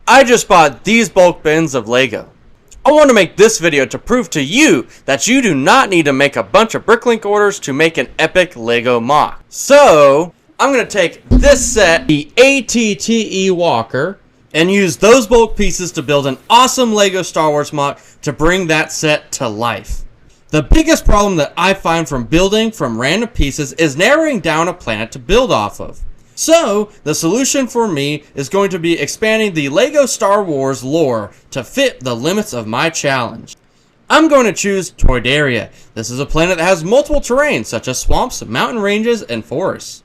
I just bought these bulk bins of LEGO. I want to make this video to prove to you that you do not need to make a bunch of Bricklink orders to make an epic LEGO MOC. So, I'm going to take this set, the ATTE Walker, and use those bulk pieces to build an awesome LEGO Star Wars MOC to bring that set to life. The biggest problem that I find from building from random pieces is narrowing down a planet to build off of. So, the solution for me is going to be expanding the LEGO Star Wars lore to fit the limits of my challenge. I'm going to choose Toydaria. This is a planet that has multiple terrains such as swamps, mountain ranges, and forests.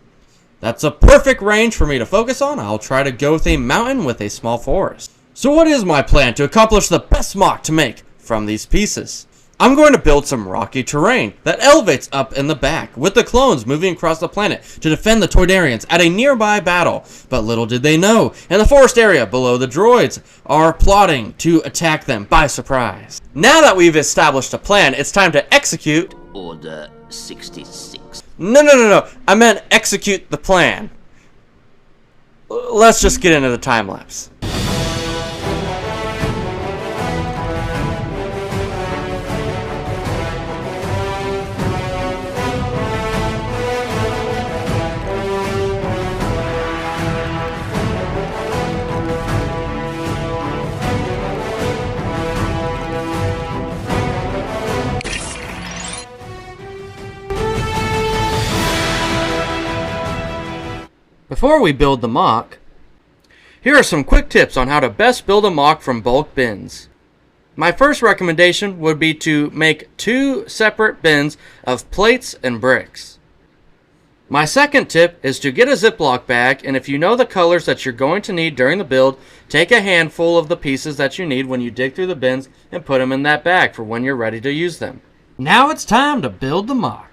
That's a perfect range for me to focus on. I'll try to go with a mountain with a small forest. So what is my plan to accomplish the best MOC to make from these pieces? I'm going to build some rocky terrain that elevates up in the back, with the clones moving across the planet to defend the Toydarians at a nearby battle. But little did they know, in the forest area below, the droids are plotting to attack them by surprise. Now that we've established a plan, it's time to execute Order 66. No. I meant execute the plan. Let's just get into the time lapse. Before we build the MOC, here are some quick tips on how to best build a MOC from bulk bins. My first recommendation would be to make 2 separate bins of plates and bricks. My second tip is to get a Ziploc bag, and if you know the colors that you're going to need during the build, take a handful of the pieces that you need when you dig through the bins and put them in that bag for when you're ready to use them. Now it's time to build the MOC.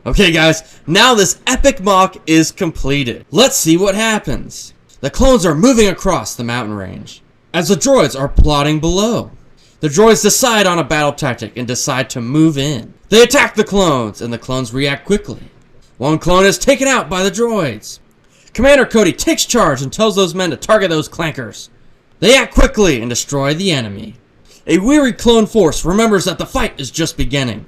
Okay guys, now this epic MOC is completed. Let's see what happens. The clones are moving across the mountain range, as the droids are plotting below. The droids decide on a battle tactic and decide to move in. They attack the clones, and the clones react quickly. One clone is taken out by the droids. Commander Cody takes charge and tells those men to target those clankers. They act quickly and destroy the enemy. A weary clone force remembers that the fight is just beginning,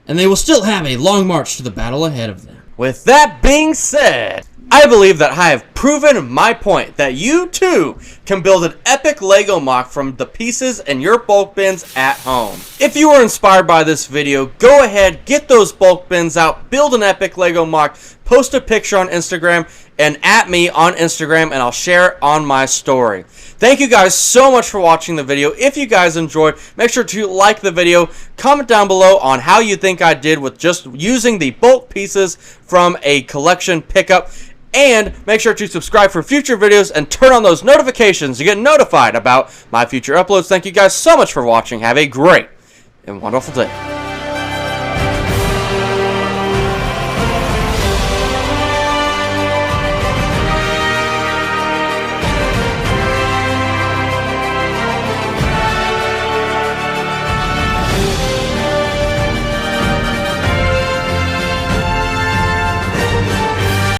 and they will still have a long march to the battle ahead of them. With that being said, I believe that I have proven my point that you too can build an epic LEGO MOC from the pieces in your bulk bins at home. If you were inspired by this video, go ahead, get those bulk bins out, build an epic LEGO MOC, post a picture on Instagram, and at me on Instagram, and I'll share it on my story. Thank you guys so much for watching the video. If you guys enjoyed, make sure to like the video, comment down below on how you think I did with just using the bulk pieces from a collection pickup, and make sure to subscribe for future videos and turn on those notifications to get notified about my future uploads. Thank you guys so much for watching. Have a great and wonderful day.